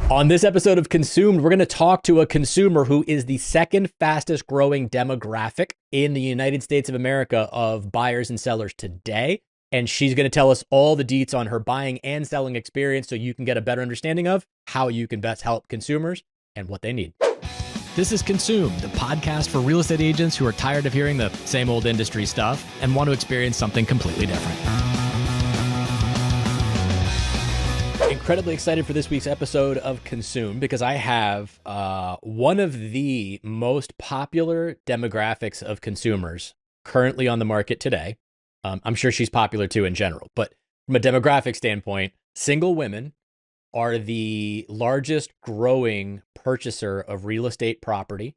On this episode of Consumed, we're going to talk to a consumer who is the second fastest growing demographic in the United States of America of buyers and sellers today. And she's going to tell us all the deets on her buying and selling experience so you can get a better understanding of how you can best help consumers and what they need. This is Consumed, the podcast for real estate agents who are tired of hearing the same old industry stuff and want to experience something completely different. Incredibly excited for this week's episode of Consume because I have one of the most popular demographics of consumers currently on the market today. I'm sure she's popular too in general, but from a demographic standpoint, single women are the largest growing purchaser of real estate property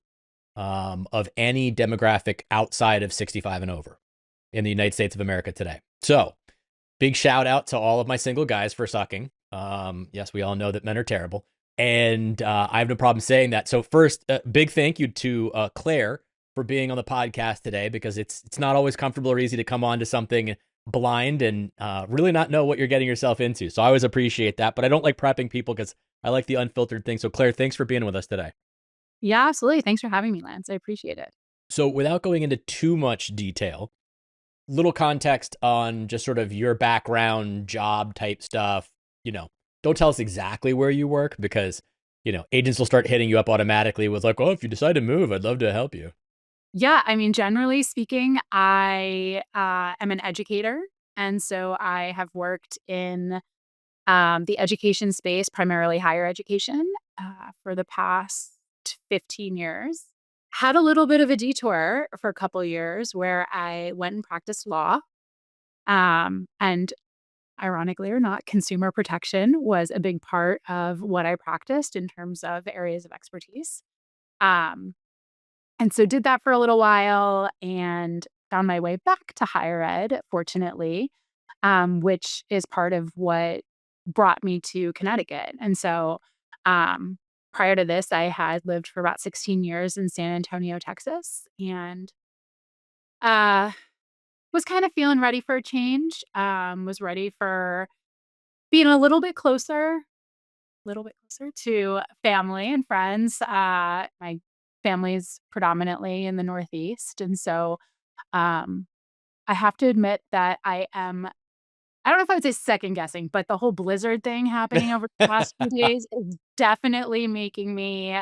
of any demographic outside of 65 and over in the United States of America today. So big shout out to all of my single guys for sucking. Yes, we all know that men are terrible, and I have no problem saying that. So first, big thank you to Claire for being on the podcast today, because it's not always comfortable or easy to come on to something blind and really not know what you're getting yourself into. So I always appreciate that, but I don't like prepping people because I like the unfiltered thing. So Claire, thanks for being with us today. Yeah, absolutely. Thanks for having me, Lance. I appreciate it. So without going into too much detail, little context on just sort of your background, job type stuff. Don't tell us exactly where you work because, agents will start hitting you up automatically with like, oh, if you decide to move, I'd love to help you. Yeah, I mean, generally speaking, I am an educator. And so I have worked in the education space, primarily higher education, for the past 15 years. Had a little bit of a detour for a couple years where I went and practiced law. And ironically or not, consumer protection was a big part of what I practiced in terms of areas of expertise. Um, and so did that for a little while and found my way back to higher ed, fortunately, which is part of what brought me to Connecticut. And so um, prior to this, I had lived for about 16 years in San Antonio, Texas, and uh, was kind of feeling ready for a change, was ready for being a little bit closer to family and friends. My family is predominantly in the Northeast, and so, um, I have to admit that I don't know if I would say second guessing, but the whole blizzard thing happening over the last few days is definitely making me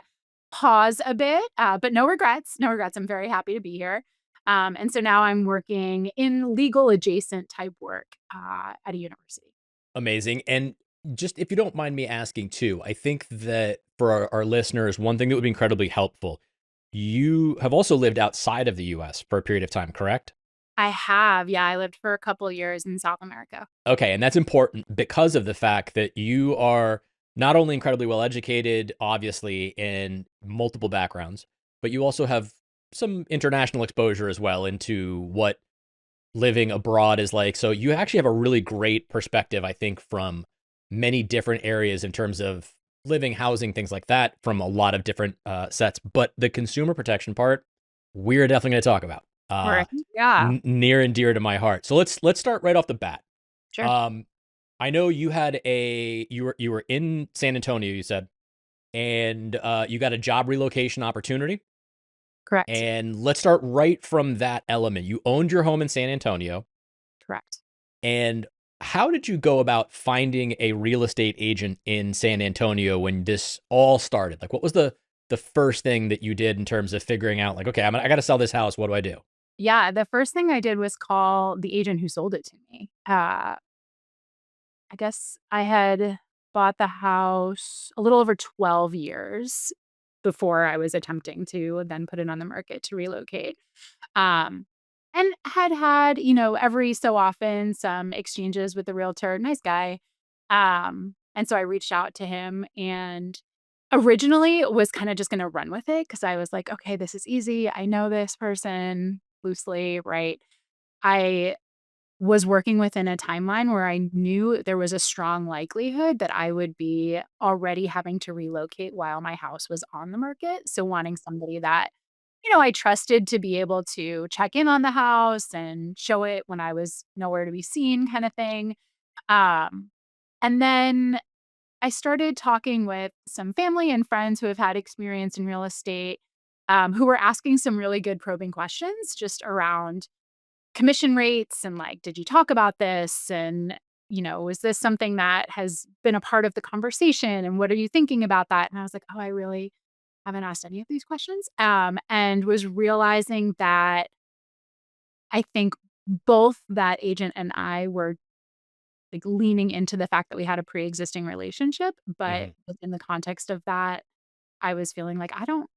pause a bit, but no regrets, no regrets. I'm very happy to be here. And so now I'm working in legal adjacent type work, at a university. Amazing. And just if you don't mind me asking too, I think that for our listeners, one thing that would be incredibly helpful, you have also lived outside of the US for a period of time, correct? I have, yeah, I lived for a couple years in South America. Okay, and that's important because of the fact that you are not only incredibly well educated, obviously, in multiple backgrounds, but you also have some international exposure as well into what living abroad is like. So you actually have a really great perspective, I think, from many different areas in terms of living, housing, things like that, from a lot of different sets. But the consumer protection part, we're definitely going to talk about. Right. Yeah, Near and dear to my heart. So let's start right off the bat. sure. Um, I know you were in San Antonio, you said, and you got a job relocation opportunity. Correct. And let's start right from that element. You owned your home in San Antonio, Correct. and how did you go about finding a real estate agent in San Antonio when this all started? Like, what was the first thing that you did in terms of figuring out, like, okay, I got to sell this house. What do I do? Yeah, the first thing I did was call the agent who sold it to me. I guess I had bought the house a little over 12 years before I was attempting to then put it on the market to relocate. Um, and had, every so often some exchanges with the realtor, nice guy. And so I reached out to him and originally was kind of just going to run with it because I was like, okay, this is easy. I know this person loosely, right? I was working within a timeline where I knew there was a strong likelihood that I would be already having to relocate while my house was on the market. So wanting somebody that, I trusted to be able to check in on the house and show it when I was nowhere to be seen kind of thing. Um, and then I started talking with some family and friends who have had experience in real estate, who were asking some really good probing questions just around commission rates and like, did you talk about this? And, is this something that has been a part of the conversation? And what are you thinking about that? And I was like, oh, I really haven't asked any of these questions. And was realizing that I think both that agent and I were like leaning into the fact that we had a pre-existing relationship, but Mhm. within the context of that, I was feeling like, I don't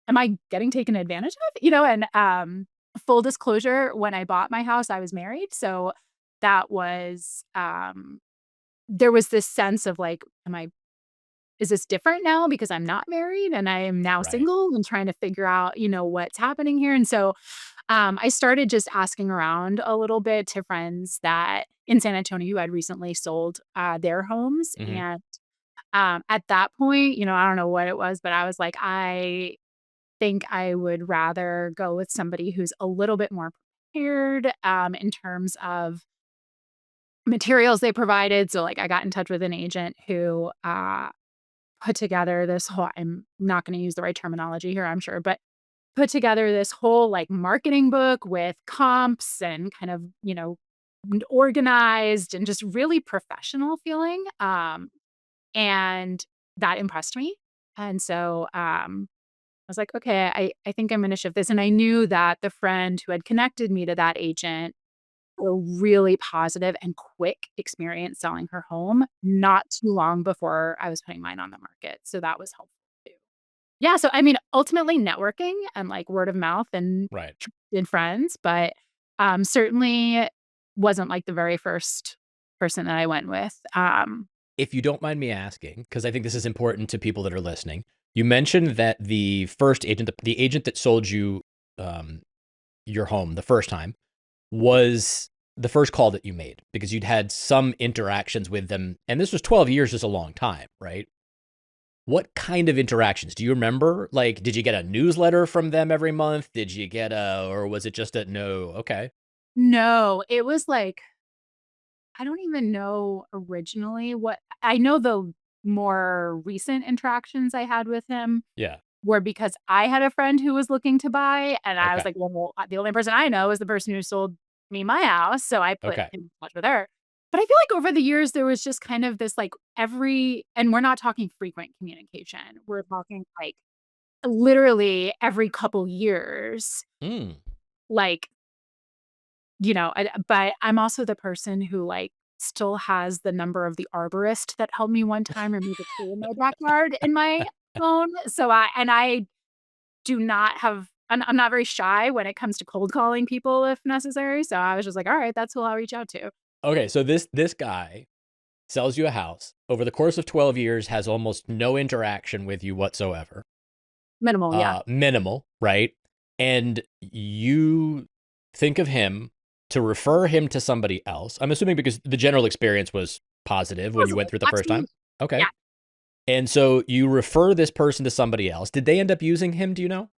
am I getting taken advantage of? And, full disclosure, when I bought my house, I was married, so that was, there was this sense of like, am I is this different now because I'm not married and I am now Right. single and trying to figure out, what's happening here? And so, I started just asking around a little bit to friends that in San Antonio who had recently sold, their homes, Mhm. and, at that point, I don't know what it was, but I was like, I think I would rather go with somebody who's a little bit more prepared, in terms of materials they provided. So, like, I got in touch with an agent who, put together this whole I'm not gonna use the right terminology here, I'm sure, but put together this whole, like, marketing book with comps and kind of, organized and just really professional feeling, and that impressed me, and so, I was like, "Okay, I think I'm gonna shift this," and I knew that the friend who had connected me to that agent a really positive and quick experience selling her home not too long before I was putting mine on the market, so that was helpful too. Yeah, so I mean, ultimately networking and, like, word of mouth and Right. trusted friends, but, certainly wasn't, like, the very first person that I went with. If you don't mind me asking, because I think this is important to people that are listening, you mentioned that the first agent, the agent that sold you um, your home the first time, was the first call that you made because you'd had some interactions with them, and this was 12 years is a long time, right? What kind of interactions do you remember? Like, did you get a newsletter from them every month? Did you get or was it just a no? Okay. No, it was like I don't even know originally what I know the more recent interactions I had with him Yeah. were because I had a friend who was looking to buy, and I was Okay. like, "Well, the only person I know is the person who sold me my house," so I put Okay. him in touch with her. But I feel like over the years, there was just kind of this, like, every and we're not talking frequent communication. We're talking, like, literally every couple years, Mm. like, but I'm also the person who, like, still has the number of the arborist that helped me one time remove a tree in my backyard in my phone, so I do not have I'm not very shy when it comes to cold calling people if necessary, so I was just like, "Alright, that's who I'll reach out to." Okay. So this guy sells you a house over the course of 12 years, has almost no interaction with you whatsoever, Minimal, yeah. minimal, right? And you think of him to refer him to somebody else. I'm assuming because the general experience was positive when you went Positive, through the first time. absolutely. Okay. Yeah. And so you refer this person to somebody else. Did they end up using him? Do you know?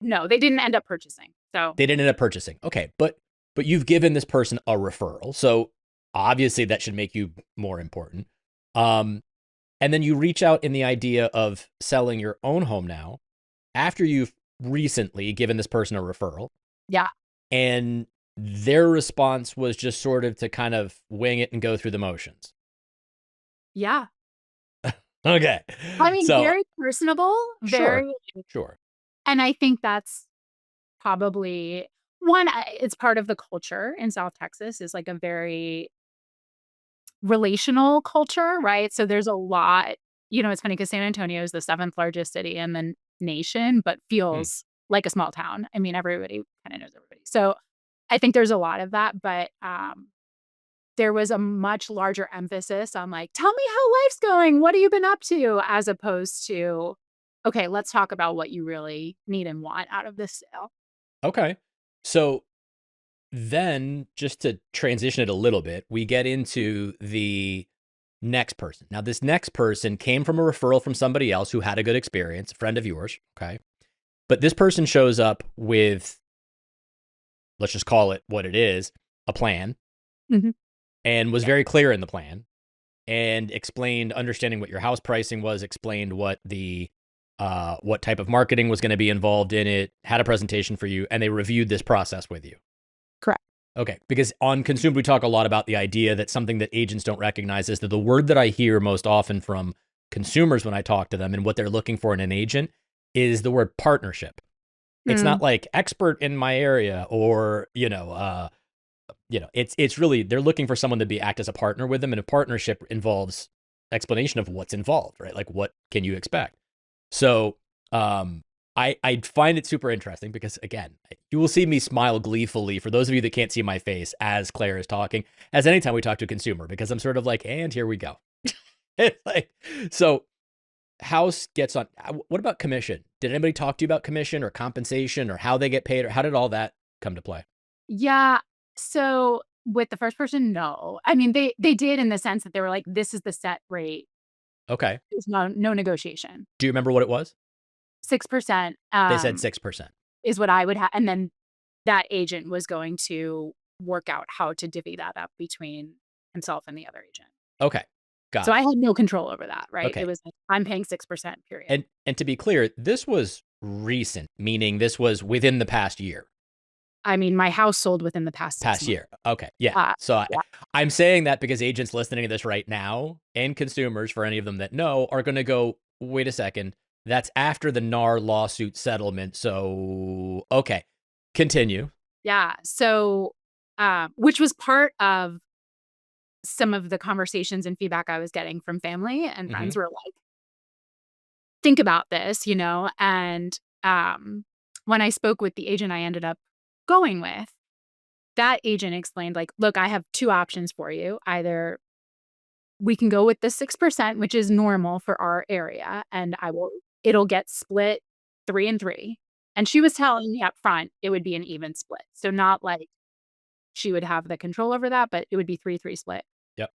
No, they didn't end up purchasing, so They didn't end up purchasing. Okay. But you've given this person a referral. So obviously that should make you more important. Um, and then you reach out in the idea of selling your own home now after you've recently given this person a referral, yeah. and their response was just sort of to kind of wing it and go through the motions. Yeah. Okay. I mean, So, very personable, sure. very Sure. and I think that's probably one, it's part of the culture in South Texas is, like, a very relational culture, right? So there's a lot it's funny because San Antonio is the 7th largest city in the nation, but Hmm. feels like a small town. I mean, everybody kinda knows everybody. So, I think there's a lot of that, but, there was a much larger emphasis on, like, "Tell me how life's going. What have you been up to?" As opposed to, "Okay, let's talk about what you really need and want out of this sale." Okay. So then just to transition it a little bit, we get into the next person. Now, this next person came from a referral from somebody else who had a good experience, a friend of yours. Okay. But this person shows up with, let's just call it what it is, a plan, Mhm. and was Yeah. very clear in the plan. and explained understanding what your house pricing was, explained what type of marketing was going to be involved in it, had a presentation for you, and they reviewed this process with you. Correct. Okay, because on Consumed, we talk a lot about the idea that something that agents don't recognize is that the word that I hear most often from consumers when I talk to them and what they're looking for in an agent is the word partnership. It's not Mm, like expert in my area or, it's really, they're looking for someone to act as a partner with them. And a partnership involves explanation of what's involved, right? Like, what can you expect? So, I find it super interesting because, again, you will see me smile gleefully for those of you that can't see my face as Claire is talking, as anytime we talk to a consumer, because I'm sort of like, and here we go. Like, so house gets on. What about commission? Did anybody talk to you about commission or compensation or how they get paid or how did all that come to play? yeah. So with the first person, no. I mean, they did in the sense that they were like, "This is the set rate. Okay. There's no negotiation." Do you remember what it was? 6%, They said 6%. is what I would have, and then that agent was going to work out how to divvy that up between himself and the other agent. Okay. So Got I it. had no control over that, right? It Okay. was like, I'm paying 6%, period. And to be clear, this was recent, meaning this was within the past year. I mean, my house sold within the past 6 Past months. year. Okay. Yeah. Uh, So yeah, I'm saying that because agents listening to this right now and consumers, for any of them that know, are going to go, wait a second. That's after the NAR lawsuit settlement. So, okay. Continue. yeah. So, which was part of some of the conversations and feedback I was getting from family and Hmm. friends were like, "Think about this," and, when I spoke with the agent I ended up going with, that agent explained, like, "Look, I have 2 options for you. Either we can go with the 6%, which is normal for our area, and it'll get split 3 and 3." And she was telling me up front it would be an even split. So not like she would have the control over that, but it would be 3-3 split. Yep.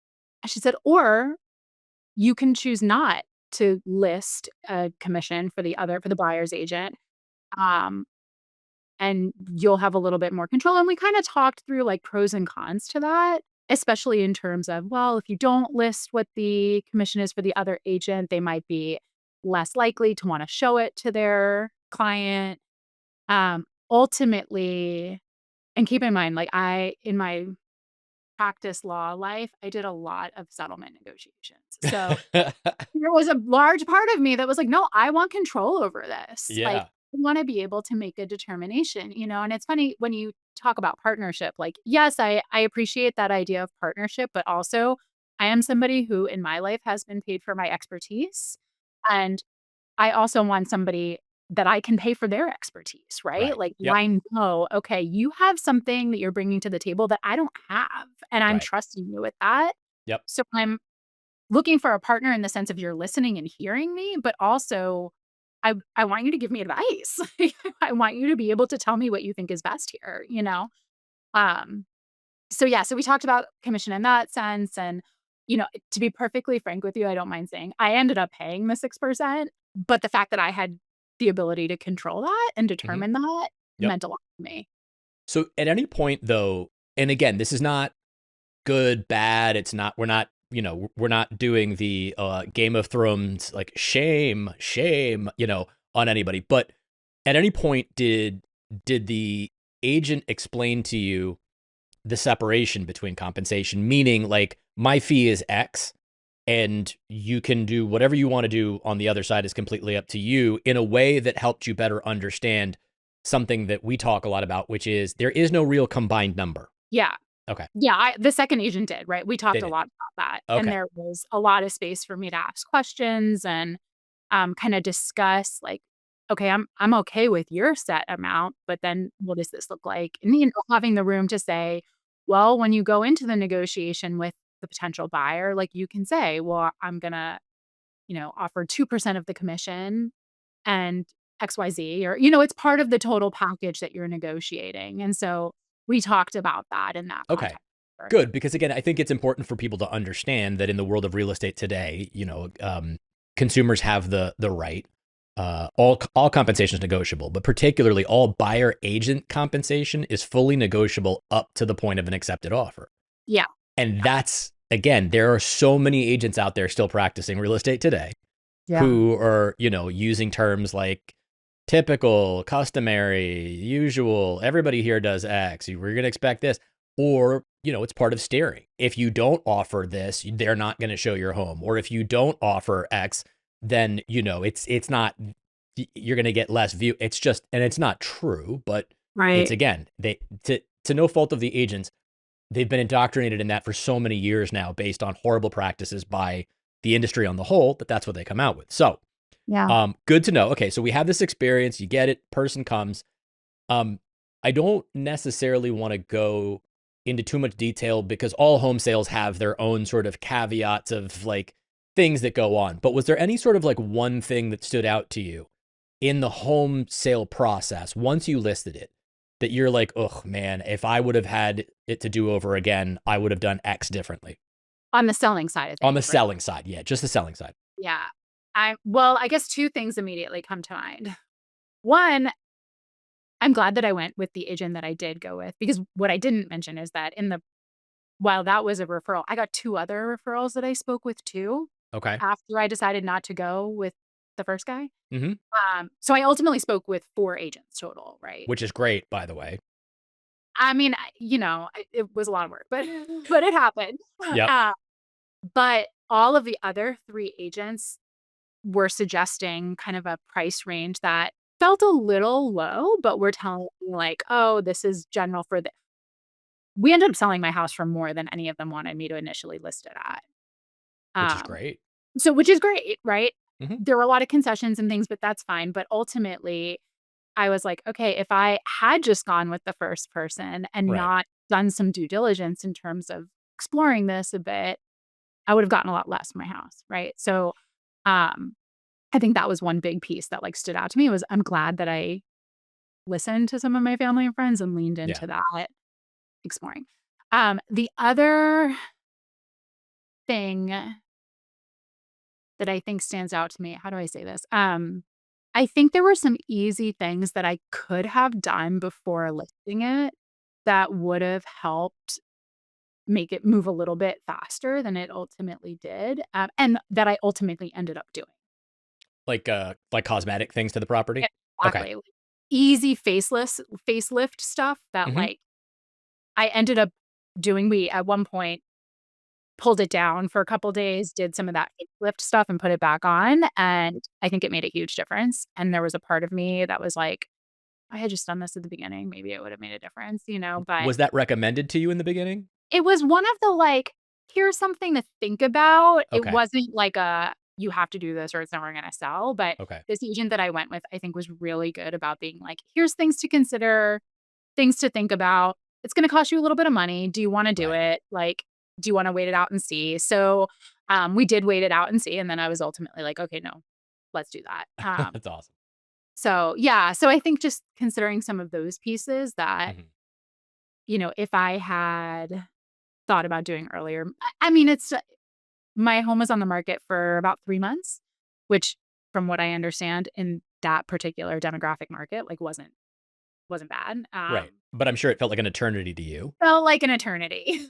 And she said, "Or you can choose not to list a commission for the buyer's agent, um, and you'll have a little bit more control." And we kinda talked through, like, pros and cons to that, especially in terms of, well, if you don't list what the commission is for the other agent, they might be less likely to wanna show it to their client. Ultimately, and keep in mind, like, in my practice law life, I did a lot of settlement negotiations. So there was a large part of me that was like, "No, I want control over this." Like, Yeah. I wanna be able to make a determination, and it's funny when you talk about partnership, like, yes, I appreciate that idea of partnership, but also I am somebody who in my life has been paid for my expertise, and I also want somebody that I can pay for their expertise, right? Right. Like, Yep. I know, okay, you have something that you're bringing to the table that I don't have, and I'm Right. trusting you with that. Yep. So I'm looking for a partner in the sense of you're listening and hearing me, but also I want you to give me advice. I want you to be able to tell me what you think is best here? Um, so yeah, so we talked about commission in that sense and, to be perfectly frank with you, I don't mind saying I ended up paying the 6%, but the fact that I had the ability to control that and Hmm. determine that Yep. meant a lot to me. So at any point though, and again, this is not good, bad. It's not, we're not doing the Game of Thrones, like shame, on anybody. But at any point, did the agent explain to you the separation between compensation, meaning like my fee is X and you can do whatever you want to do on the other side is completely up to you, in a way that helped you better understand something that we talk a lot about, which is there is no real combined number. Yeah. Okay. Yeah, the second agent did, right? We They talked a did. lot about that, and Okay. there was a lot of space for me to ask questions and, kinda discuss, like, "Okay, I'm okay with your set amount, but then what does this look like?" And, having the room to say, "Well, when you go into the negotiation with the potential buyer, like, you can say, 'Well, I'm gonna, offer 2% of the commission and XYZ,' or, it's part of the total package that you're negotiating." And so we talked about that in that Okay. context. Sure. Good, because again, I think it's important for people to understand that in the world of real estate today, consumers have the right. All compensation is negotiable, but particularly all buyer agent compensation is fully negotiable up to the point of an accepted offer. Yeah. And that's again, there are so many agents out there still practicing real estate today Yeah. who are, using terms like typical, customary, usual. Everybody here does X. We're going to expect this. Or, it's part of steering. If you don't offer this, they're not going to show your home. Or if you don't offer X, then, it's not, you're going to get less view. It's just, and it's not true, but it's, Right. again, to no fault of the agents, they've been indoctrinated in that for so many years now based on horrible practices by the industry on the whole, that that's what they come out with. So, Yeah. good to know. Okay, so we have this experience. You get it. Person comes. Um, I don't necessarily want to go into too much detail because all home sales have their own sort of caveats of like things that go on. But was there any sort of like one thing that stood out to you in the home sale process once you listed it that you're like, oh man, if I would have had it to do over again, I would have done X differently On the selling side of on the things, right? selling side? Yeah, just the selling side. Yeah. I guess 2 things immediately come to mind. One, I'm glad that I went with the agent that I did go with, because what I didn't mention is that while that was a referral, I got 2 other referrals that I spoke with too, Okay. after I decided not to go with the first guy. Mm-hmm. So I ultimately spoke with 4 agents total, right? Which is great, by the way. I mean, it was a lot of work, but but it happened. Yep. Uh, but all of the other 3 agents were suggesting kind of a price range that felt a little low, but were telling me like, "Oh, this is general for the." We ended up selling my house for more than any of them wanted me to initially list it at. Which is Um, great. which is great, right? Mm-hmm. There were a lot of concessions and things, but that's fine. But ultimately, I was like, "Okay, if I had just gone with the first person and Right. not done some due diligence in terms of exploring this a bit, I would have gotten a lot less for my house," right? So, um, I think that was one big piece that, like, stood out to me was I'm glad that I listened to some of my family and friends and leaned Yeah. into that exploring. The other thing that I think stands out to me, how do I say this? I think there were some easy things that I could have done before listing it that would have helped make it move a little bit faster than it ultimately did, and that I ultimately ended up doing. Like cosmetic things to the property. Okay. Exactly. Like, easy facelift stuff that, Mm-hmm. like, I ended up doing. We, at one point, pulled it down for a couple days, did some of that facelift stuff and put it back on, and I think it made a huge difference, and there was a part of me that was like, "I had just done this at the beginning, maybe it would have made a difference," but Was that recommended to you in the beginning? it was one of the, like, "Here's something to think about." It Okay. wasn't like a, "You have to do this or it's never gonna sell," but Okay. this agent that I went with, I think, was really good about being like, "Here's things to consider, things to think about. It's gonna cost you a little bit of money. Do you wanna do Right. it? Like, do you wanna wait it out and see?" So, we did wait it out and see, and then I was ultimately like, "Okay, no, let's do that." That's awesome. So, yeah, so I think just considering some of those pieces that, Mhm. if I had thought about doing earlier. I mean, my home was on the market for about 3 months, which, from what I understand, in that particular demographic market, like, wasn't bad. Right. But I'm sure it felt like an eternity to you Felt like an eternity.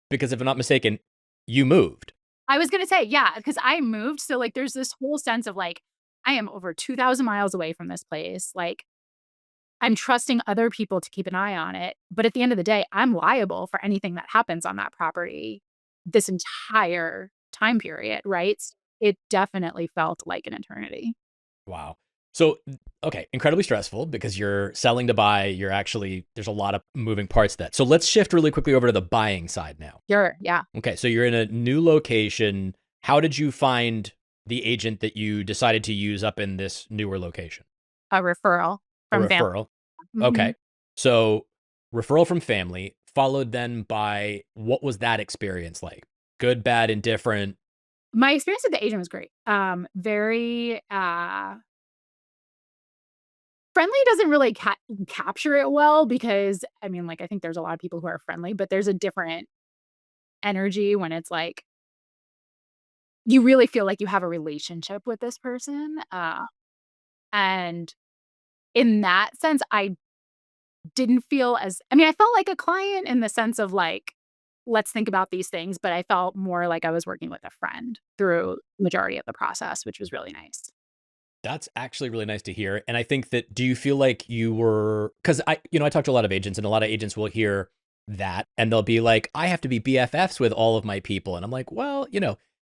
because if I'm not mistaken, you moved. I was gonna say, yeah, because I moved, so, like, there's this whole sense of, like, I am over 2,000 miles away from this place, like, I'm trusting other people to keep an eye on it, but at the end of the day, I'm liable for anything that happens on that property this entire time period, right? It definitely felt like an eternity. Wow. So, okay, incredibly stressful because you're selling to buy. You're actually, there's a lot of moving parts to that. So let's shift really quickly over to the buying side now. Sure, yeah, Okay, so you're in a new location. How did you find the agent that you decided to use up in this newer location? a referral A from family. referral. Mhm. Okay. So, referral from family, followed then by what was that experience like? Good, bad, indifferent? My experience with the agent was great. Very, friendly doesn't really capture it well because, I mean, like, I think there's a lot of people who are friendly, but there's a different energy when it's like, you really feel like you have a relationship with this person, and in that sense, I didn't feel as I mean, I felt like a client in the sense of, like, let's think about these things, but I felt more like I was working with a friend through majority of the process, which was really nice. That's actually really nice to hear. And I think that, do you feel like you were, because I talk to a lot of agents, and a lot of agents will hear that and they'll be like, I have to be BFFs with all of my people. And I'm like, well,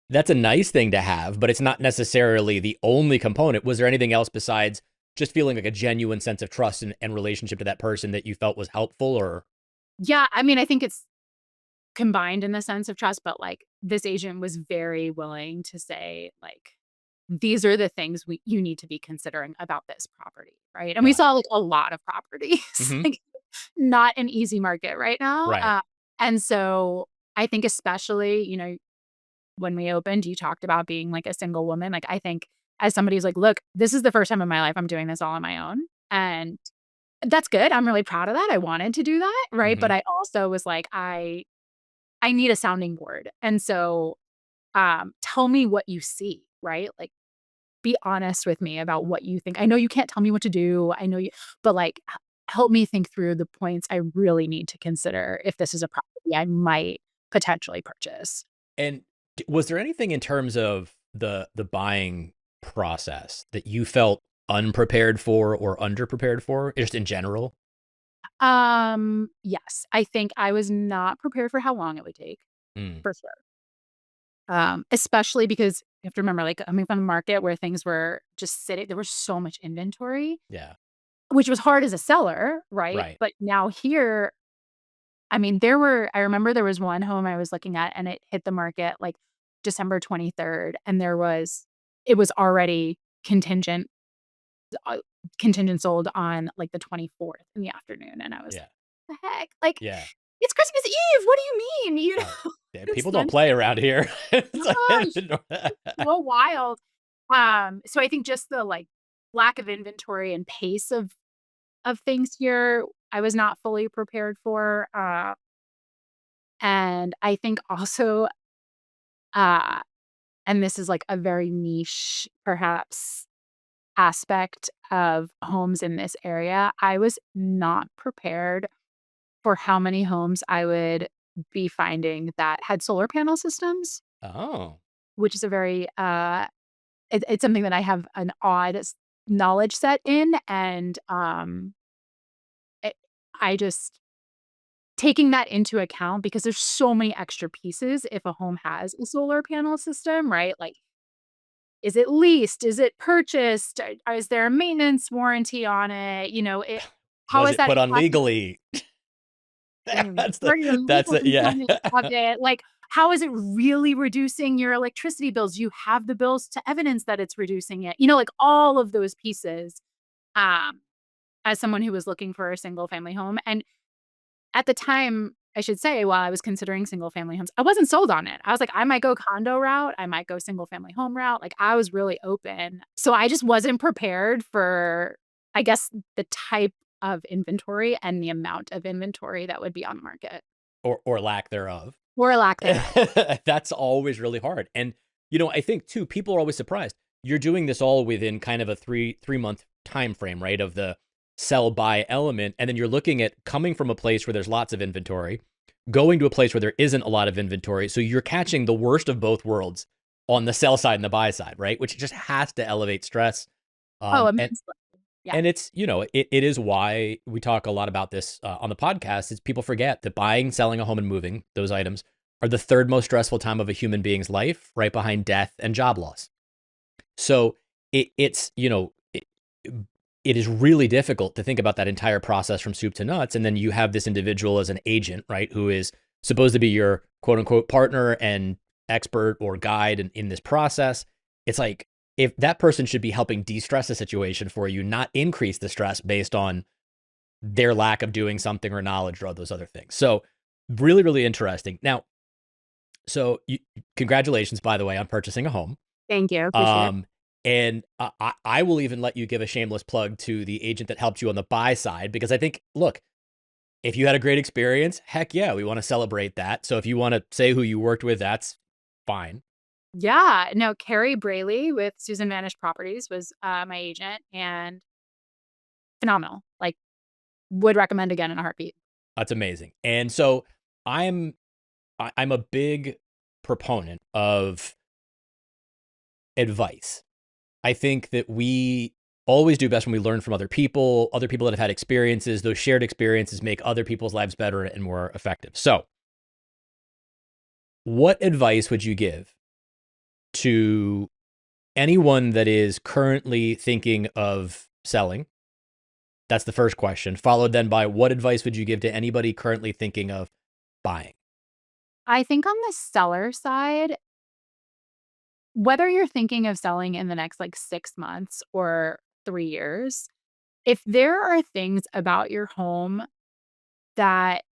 that's a nice thing to have, but it's not necessarily the only component. Was there anything else besides just feeling like a genuine sense of trust and relationship to that person that you felt was helpful, or? Yeah, I mean, I think it's combined in the sense of trust, but, like, this agent was very willing to say, like, "These are the things you need to be considering about this property," right? And we Got saw, like, a lot of it. properties, Hmm. like, not an easy market right now, Right. and so I think especially, when we opened, you talked about being, like, a single woman, like, I think as somebody who's like, "Look, this is the first time in my life I'm doing this all on my own," and that's good, I'm really proud of that, I wanted to do that, right? Hmm. But I also was like, I need a sounding board. And so, tell me what you see, right? Like, be honest with me about what you think. I know you can't tell me what to do. I know you, but like, help me think through the points I really need to consider if this is a property I might potentially purchase. And was there anything in terms of the buying process that you felt unprepared for or underprepared for, just in general? Yes, I think I was not prepared for how long it would take, Mm, for sure. Especially because you have to remember, like, coming from a market where things were just sitting, there was so much inventory. yeah, Which was hard as a seller, right? right. But now here, I mean, I remember there was one home I was looking at and it hit the market like December 23rd and it was already uh, contingent sold on like the 24th in the afternoon. And I was Yeah, like, "The heck? Like, yeah. it's Christmas Eve. What do you mean?" Oh, yeah, It's people don't done. play around here. It's Gosh, like, so wild. So I think just the like lack of inventory and pace of things here, I was not fully prepared for, and I think also, uh and this is, like, a very niche, perhaps, aspect of homes in this area, I was not prepared for how many homes I would be finding that had solar panel systems, oh, which is a very, it's something that I have an odd knowledge set in, and, it I just taking that into account because there's so many extra pieces if a home has a solar panel system, right? Like, is it leased? Is it purchased? Is there a maintenance warranty on it? How was is it that put on tracking? legally? I mean, That's the what are your that's legal it. Yeah. components of it? Like, how is it really reducing your electricity bills? You have the bills to evidence that it's reducing it. Like all of those pieces, um, as someone who was looking for a single family home. And at the time, I should say, while I was considering single family homes, I wasn't sold on it. I was like, I might go condo route, I might go single family home route. Like, I was really open. So I just wasn't prepared for, I guess, the type of inventory and the amount of inventory that would be on the market Or lack thereof. or a lack thereof. That's always really hard. And I think too, people are always surprised. You're doing this all within kind of a three month time frame, right? Of the sell buy element. And then you're looking at coming from a place where there's lots of inventory, going to a place where there isn't a lot of inventory. So you're catching the worst of both worlds on the sell side and the buy side, right? Which just has to elevate stress. Oh, And immensely. Yeah. it's, it is why we talk a lot about this on the podcast, is people forget that buying, selling a home and moving, those items are the third most stressful time of a human being's life, right behind death and job loss. So it's, it is really difficult to think about that entire process from soup to nuts. And then you have this individual as an agent, right, who is supposed to be your quote unquote partner and expert or guide in this process. It's like, if that person should be helping de-stress the situation for you, not increase the stress based on their lack of doing something or knowledge or all those other things. So really, really interesting. Now, congratulations, by the way, on purchasing a home. Thank you. Appreciate it. Um, and I will even let you give a shameless plug to the agent that helped you on the buy side, because I think, look, if you had a great experience, heck yeah, we want to celebrate that. So if you want to say who you worked with, that's fine. Yeah. No, Carrie Brayley with Susan Vanish Properties was my agent and phenomenal. Like, would recommend again in a heartbeat. That's amazing. And so I'm I'm a big proponent of advice. I think that we always do best when we learn from other people that have had experiences. Those shared experiences make other people's lives better and more effective. So, what advice would you give to anyone that is currently thinking of selling? That's the first question, followed then by what advice would you give to anybody currently thinking of buying? I think on the seller side, whether you're thinking of selling in the next like 6 months or 3 years, if there are things about your home that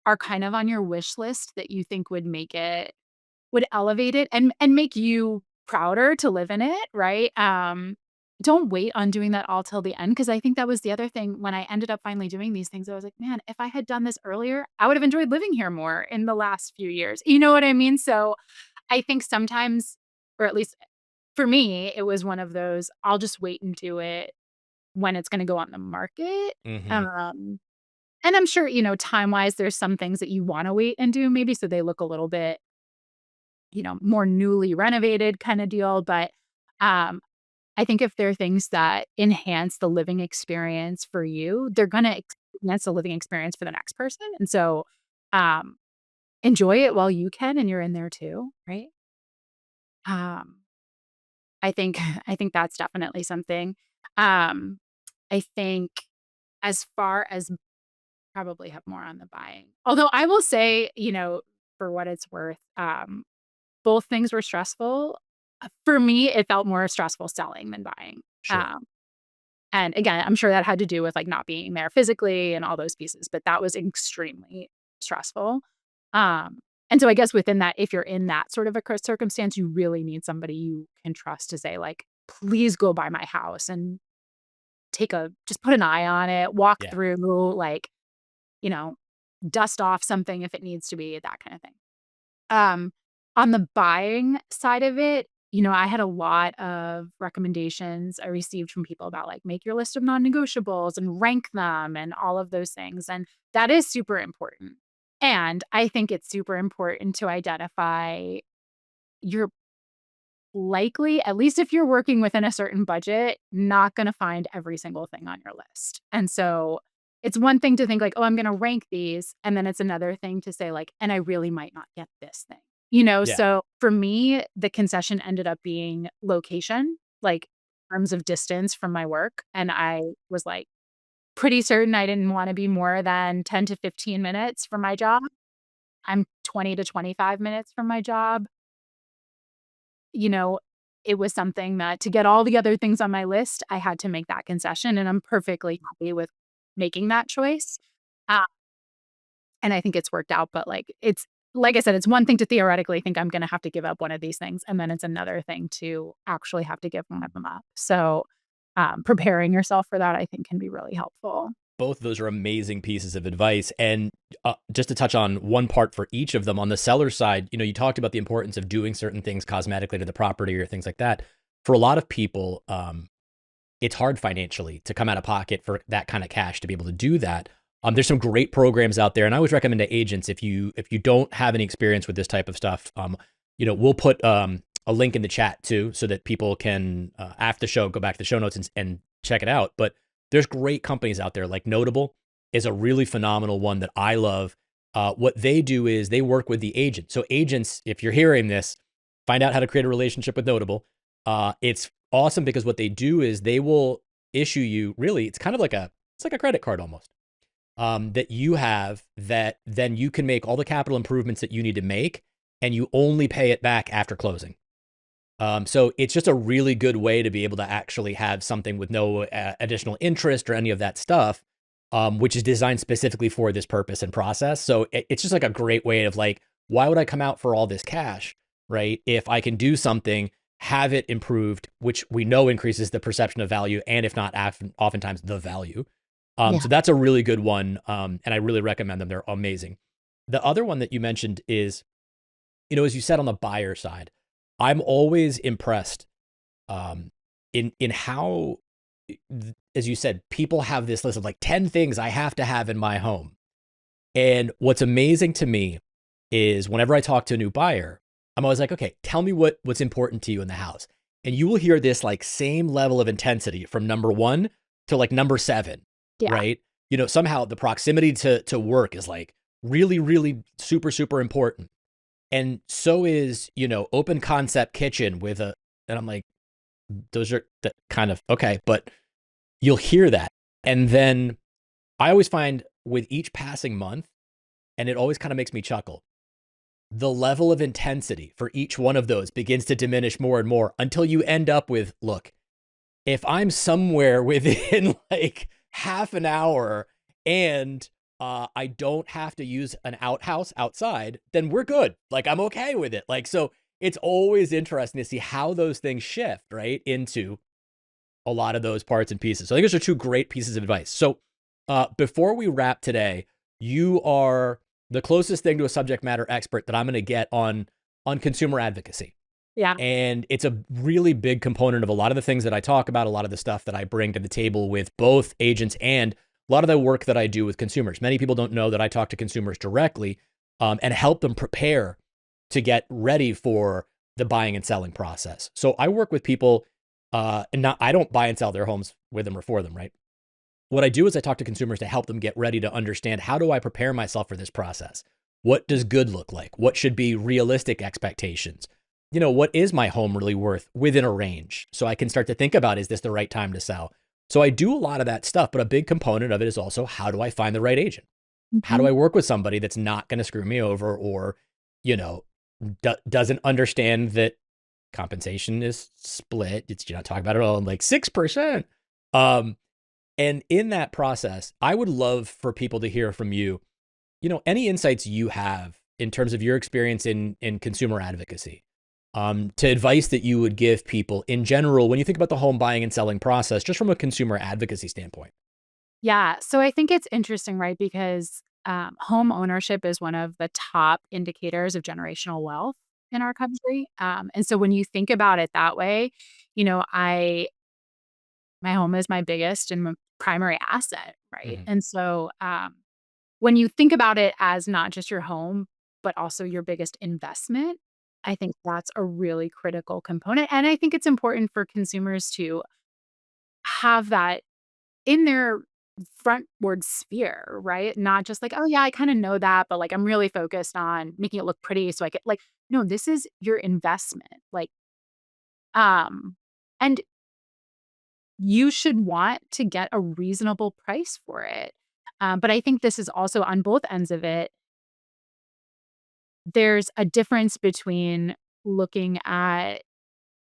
are kind of on your wish list that you think would elevate it and make you prouder to live in it, right? Don't wait on doing that all till the end, because I think that was the other thing when I ended up finally doing these things. I was like, "Man, if I had done this earlier, I would have enjoyed living here more in the last few years." You know what I mean? So, I think sometimes, or at least for me, it was one of those, I'll just wait and do it when it's gonna go on the market. Hmm. Um, and I'm sure, time-wise, there's some things that you wanna wait and do maybe so they look a little bit, more newly renovated kinda deal, but, um, I think if there are things that enhance the living experience for you, they're gonna enhance the living experience for the next person, and so, um, enjoy it while you can and you're in there too, right? Um, I think I think that's definitely something. Um, I think as far as probably have more on the buying. Although I will say, for what it's worth, both things were stressful. For me, it felt more stressful selling than buying. Sure. Um, and again, I'm sure that had to do with like not being there physically and all those pieces, but that was extremely stressful. Um, and so I guess within that, if you're in that sort of a circumstance, you really need somebody you can trust to say, like, please go by my house and just put an eye on it, walk Yeah. through, like, you know, dust off something if it needs to be, that kind of thing. Um, on the buying side of it, I had a lot of recommendations I received from people about like make your list of non-negotiables and rank them and all of those things. And that is super important. And I think it's super important to identify your likely, at least if you're working within a certain budget, not gonna find every single thing on your list. And so, it's one thing to think like, "Oh, I'm gonna rank these," and then it's another thing to say like, "And I really might not get this thing." Yeah. So for me, the concession ended up being location, like, in terms of distance from my work, and I was, like, pretty certain I didn't wanna be more than 10 to 15 minutes from my job. I'm 20 to 25 minutes from my job. you know, it was something that to get all the other things on my list, I had to make that concession, and I'm perfectly happy with making that choice. Uh, and I think it's worked out, but, it's like I said, it's one thing to theoretically think I'm gonna have to give up one of these things, and then it's another thing to actually have to give one of them up. So, preparing yourself for that, I think, can be really helpful. Both of those are amazing pieces of advice. And just to touch on one part for each of them, on the seller side, you talked about the importance of doing certain things cosmetically to the property or things like that. For a lot of people, it's hard financially to come out of pocket for that kind of cash to be able to do that. There's some great programs out there, and I always recommend to agents if you don't have any experience with this type of stuff, we'll put a link in the chat too, so that people can after the show go back to the show notes and check it out. But there's great companies out there, like Notable is a really phenomenal one that I love. What they do is they work with the agent. So agents, if you're hearing this, find out how to create a relationship with Notable. It's awesome because what they do is they will issue you, really, it's like a credit card almost, that you have, that then you can make all the capital improvements that you need to make, and you only pay it back after closing. So it's just a really good way to be able to actually have something with no additional interest or any of that stuff, which is designed specifically for this purpose and process. So it's just like a great way of like, why would I come out for all this cash, right? If I can do something, have it improved, which we know increases the perception of value, and if not, oftentimes the value. Yeah. So that's a really good one, and I really recommend them. They're amazing. The other one that you mentioned is, as you said on the buyer side, I'm always impressed in how, as you said, people have this list of like 10 things I have to have in my home. And what's amazing to me is whenever I talk to a new buyer, I'm always like, okay, tell me what's important to you in the house. And you will hear this like same level of intensity from number 1 to like number 7, Yeah. right? Somehow the proximity to work is like really, really super, super important. And so is, open concept kitchen and I'm like, those are the kind of, okay, but you'll hear that. And then I always find with each passing month, and it always kind of makes me chuckle, the level of intensity for each one of those begins to diminish more and more until you end up with, look, if I'm somewhere within like half an hour and I don't have to use an outhouse outside, then we're good. Like I'm okay with it. Like, so it's always interesting to see how those things shift, right, into a lot of those parts and pieces. So I think those are two great pieces of advice. So before we wrap today, you are the closest thing to a subject matter expert that I'm going to get on consumer advocacy. Yeah. And it's a really big component of a lot of the things that I talk about, a lot of the stuff that I bring to the table with both agents and a lot of the work that I do with consumers. Many people don't know that I talk to consumers directly and help them prepare to get ready for the buying and selling process. So I work with people I don't buy and sell their homes with them or for them, right? What I do is I talk to consumers to help them get ready to understand, how do I prepare myself for this process? What does good look like? What should be realistic expectations? What is my home really worth within a range? So I can start to think about, is this the right time to sell? So I do a lot of that stuff, but a big component of it is also, how do I find the right agent? How do Mhm. I work with somebody that's not going to screw me over, or, you know, doesn't understand that compensation is split. You're not talking about it all, like 6%. Um, and in that process, I would love for people to hear from you, any insights you have in terms of your experience in consumer advocacy, to advice that you would give people in general when you think about the home buying and selling process, just from a consumer advocacy standpoint. Yeah. So I think it's interesting, right? Because home ownership is one of the top indicators of generational wealth in our country. And so when you think about it that way, I my home is my biggest and primary asset, right? Mm-hmm. And so when you think about it as not just your home, but also your biggest investment, I think that's a really critical component. And I think it's important for consumers to have that in their frontward sphere, right? Not just like, "Oh, yeah, I kinda know that, but, like, I'm really focused on making it look pretty so I get" like, no, this is your investment, like, um, and you should want to get a reasonable price for it. But I think this is also on both ends of it, there's a difference between looking at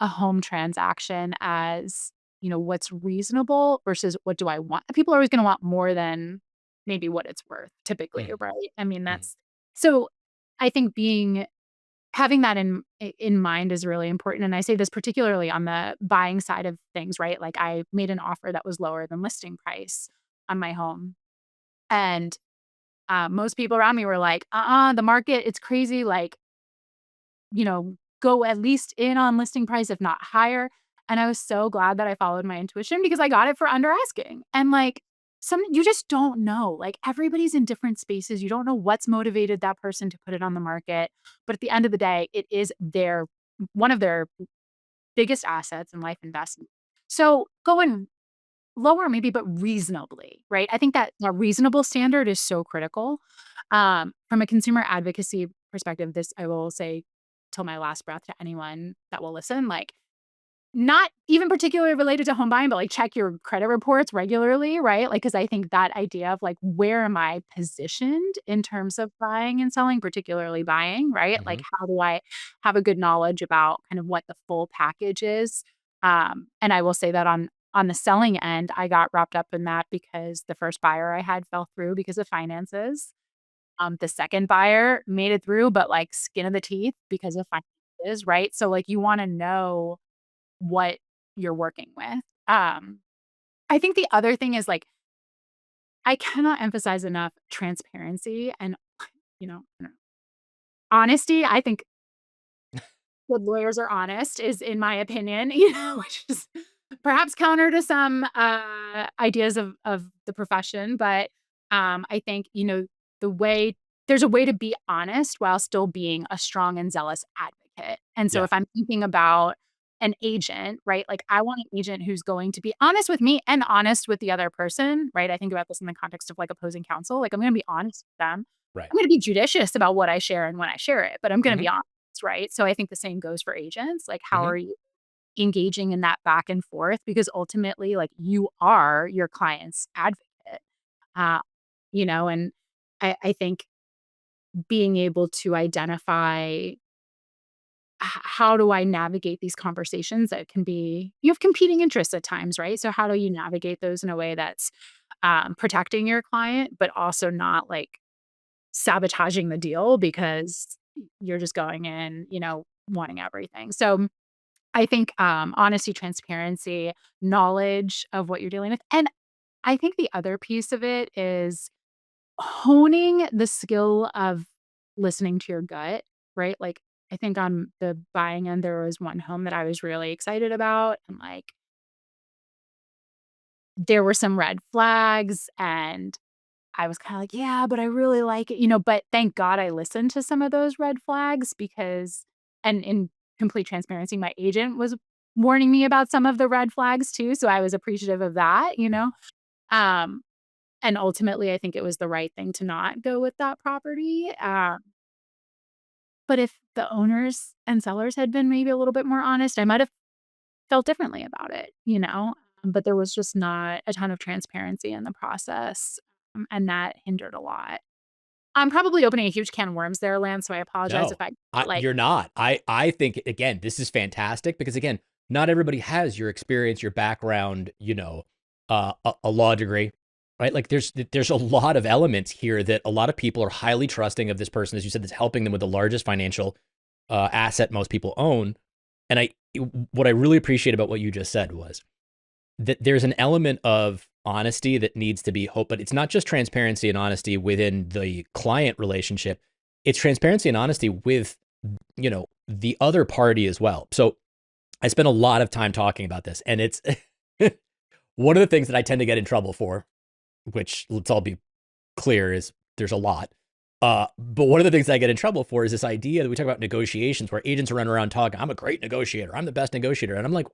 a home transaction as, what's reasonable versus what do I want? People are always gonna want more than maybe what it's worth typically, Mm-hmm. right? I mean, that's so I think having that in mind is really important, and I say this particularly on the buying side of things, right? Like, I made an offer that was lower than listing price on my home, and, most people around me were like, the market, it's crazy, like, go at least in on listing price, if not higher. And I was so glad that I followed my intuition because I got it for under asking. And like you just don't know. Like everybody's in different spaces. You don't know what's motivated that person to put it on the market. But at the end of the day, it is one of their biggest assets in life investment. So going lower maybe, but reasonably, right? I think that a reasonable standard is so critical. From a consumer advocacy perspective, this I will say till my last breath to anyone that will listen, like not even particularly related to home buying, but like check your credit reports regularly, right? Like, cause I think that idea of like, where am I positioned in terms of buying and selling, particularly buying, right? Like, Mm-hmm. how do I have a good knowledge about kind of what the full package is? And I will say that on the selling end, I got wrapped up in that because the first buyer I had fell through because of finances. The second buyer made it through, but like skin of the teeth because of finances, right? So like you want to know what you're working with. I think the other thing is, like, I cannot emphasize enough transparency and, I don't know, honesty. I think good lawyers are honest is in my opinion, which is perhaps counter to some, ideas of the profession, but, I think, the way there's a way to be honest while still being a strong and zealous advocate. And so Yeah. if I'm thinking about an agent, right? Like I want an agent who's going to be honest with me and honest with the other person, right? I think about this in the context of like opposing counsel. Like I'm going to be honest with them. Right. I'm going to be judicious about what I share and when I share it, but I'm going to Hmm. be honest, right? So I think the same goes for agents. Like how Hmm. are you engaging in that back and forth? Because ultimately, like you are your client's advocate. Uh, and I think being able to identify how do I navigate these conversations that can be you have competing interests at times, right? So how do you navigate those in a way that's protecting your client, but also not like sabotaging the deal because you're just going in, wanting everything. So I think honesty, transparency, knowledge of what you're dealing with. And I think the other piece of it is honing the skill of listening to your gut, right? Like, I think on the buying end, there was one home that I was really excited about, and, like, there were some red flags, and I was kinda like, "Yeah, but I really like it," but thank God I listened to some of those red flags because and in complete transparency, my agent was warning me about some of the red flags too, so I was appreciative of that. Um, and ultimately, I think it was the right thing to not go with that property, but if the owners and sellers had been maybe a little bit more honest, I might have felt differently about it. But there was just not a ton of transparency in the process, and that hindered a lot. I'm probably opening a huge can of worms there, Lance, so I apologize if No, I like you're not. I think again, this is fantastic because again, not everybody has your experience, your background, a law degree, right? Like there's a lot of elements here that a lot of people are highly trusting of this person, as you said, that's helping them with the largest financial asset most people own. And what I really appreciate about what you just said was that there's an element of honesty that needs to be hope, but it's not just transparency and honesty within the client relationship. It's transparency and honesty with, the other party as well. So I spent a lot of time talking about this, and it's one of the things that I tend to get in trouble for, which let's all be clear is there's a lot. But one of the things I get in trouble for is this idea that we talk about negotiations where agents run around talking, I'm a great negotiator. I'm the best negotiator. And I'm like,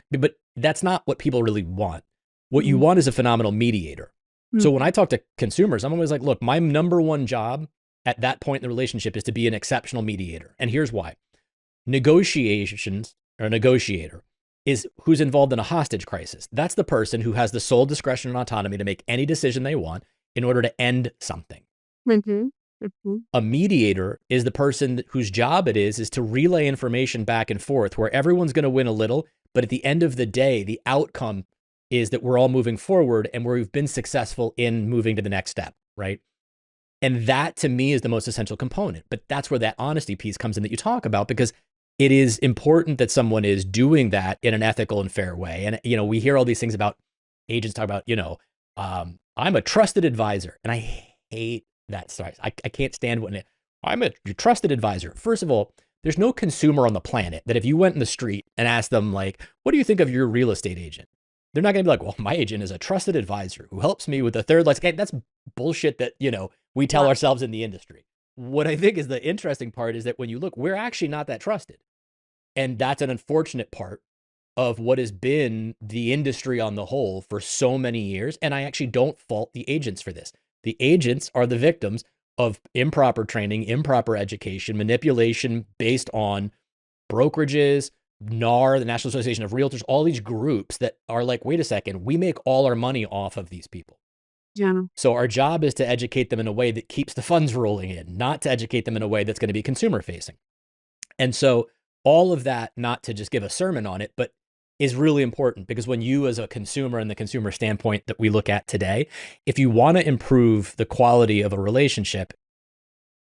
but that's not what people really want. What you Mhm, want is a phenomenal mediator. So when I mhm, talk to consumers, I'm always like, look, my number one job at that point in the relationship is to be an exceptional mediator. And here's why. Negotiations or a negotiator is who's involved in a hostage crisis. That's the person who has the sole discretion and autonomy to make any decision they want in order to end something. mhm, mhm. A mediator is the person whose job it is to relay information back and forth where everyone's going to win a little, but at the end of the day, the outcome is that we're all moving forward and where we've been successful in moving to the next step, right? And that to me is the most essential component. But that's where that honesty piece comes in that you talk about, because it is important that someone is doing that in an ethical and fair way. And, we hear all these things about agents talk about, I'm a trusted advisor. And I hate that. Sorry. I can't stand when I'm a trusted advisor. First of all, there's no consumer on the planet that if you went in the street and asked them, like, what do you think of your real estate agent? They're not going to be like, well, my agent is a trusted advisor who helps me with the third. Like, that's bullshit that, we tell Yeah. ourselves in the industry. What I think is the interesting part is that when you look, we're actually not that trusted. And that's an unfortunate part of what has been the industry on the whole for so many years. And I actually don't fault the agents for this. The agents are the victims of improper training, improper education, manipulation based on brokerages, NAR, the National Association of Realtors, all these groups that are like, wait a second, we make all our money off of these people. Yeah. So our job is to educate them in a way that keeps the funds rolling in, not to educate them in a way that's going to be consumer facing. And so all of that, not to just give a sermon on it, but is really important because when you as a consumer and the consumer standpoint that we look at today, if you want to improve the quality of a relationship,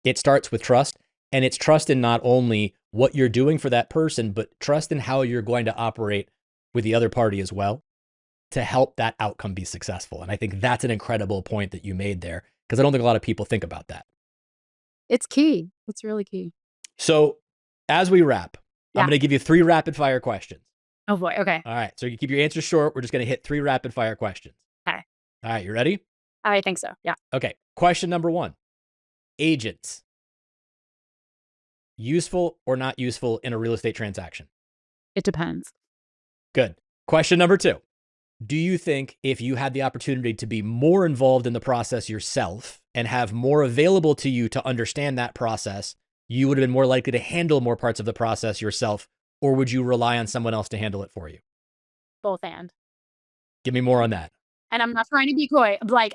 it starts with trust. And it's trust in not only what you're doing for that person, but trust in how you're going to operate with the other party as well to help that outcome be successful. And I think that's an incredible point that you made there because I don't think a lot of people think about that. It's key. It's really key. So as we wrap, I'm Yeah. going to give you 3 rapid fire questions. Oh boy. Okay. All right. So you keep your answers short. We're just going to hit 3 rapid fire questions. Okay. All right. You ready? I think so. Yeah. Okay. Question number 1. Agents, useful or not useful in a real estate transaction? It depends. Good. Question number 2. Do you think if you had the opportunity to be more involved in the process yourself and have more available to you to understand that process, you would have been more likely to handle more parts of the process yourself, or would you rely on someone else to handle it for you? Both and. Give me more on that. And I'm not trying to be coy. Like,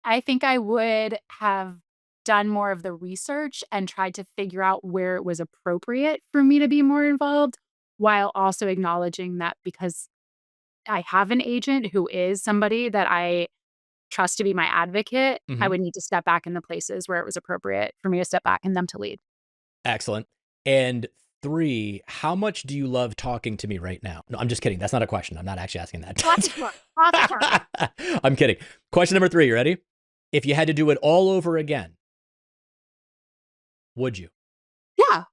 I think I would have done more of the research and tried to figure out where it was appropriate for me to be more involved, while also acknowledging that because I have an agent who is somebody that I trust to be my advocate, I Mm-hmm. would need to step back in the places where it was appropriate for me to step back and them to lead. Excellent. And 3, how much do you love talking to me right now? No, I'm just kidding. That's not a question. I'm not actually asking Lots of fun. Lots of fun. that. I'm kidding. Question number 3. You ready? If you had to do it all over again, would you? Yeah.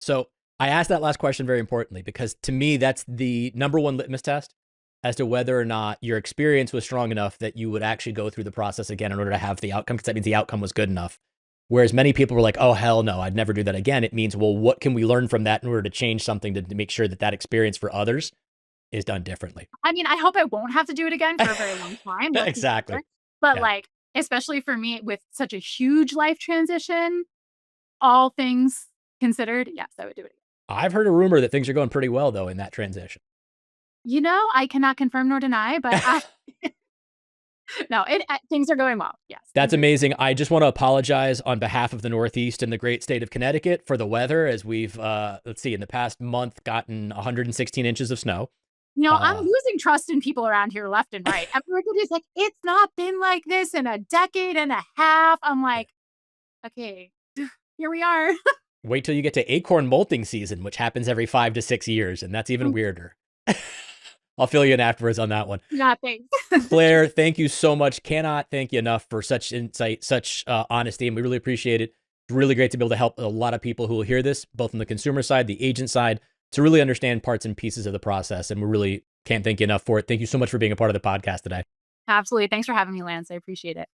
So I asked that last question very importantly because to me, that's the number one litmus test as to whether or not your experience was strong enough that you would actually go through the process again in order to have the outcome, because that means the outcome was good enough. Whereas many people were like, oh, hell no, I'd never do that again. It means, well, what can we learn from that in order to change something to make sure that that experience for others is done differently? I mean, I hope I won't have to do it again for a very long time. Let's be Exactly. clear. But, Yeah. like, especially for me with such a huge life transition, all things considered, yes, I would do it again. I've heard a rumor that things are going pretty well, though, in that transition. I cannot confirm nor deny, but I no, things are going well. Yes, That's things are amazing. I just want to apologize on behalf of the Northeast and the great state of Connecticut for the weather, as we've, let's see, in the past month gotten 116 inches of snow. I'm Uh, losing trust in people around here left and right. Everybody's like, "It's not been like this in a decade and a half." I'm like, "Okay, here we are." Wait till you get to acorn molting season, which happens every 5 to 6 years, and that's even weirder. I'll fill you in afterwards on that one. Yeah, thanks. Claire, thank you so much. Cannot thank you enough for such insight, such honesty, and we really appreciate it. It's really great to be able to help a lot of people who will hear this, both on the consumer side, the agent side, to really understand parts and pieces of the process. And we really can't thank you enough for it. Thank you so much for being a part of the podcast today. Absolutely. Thanks for having me, Lance. I appreciate it.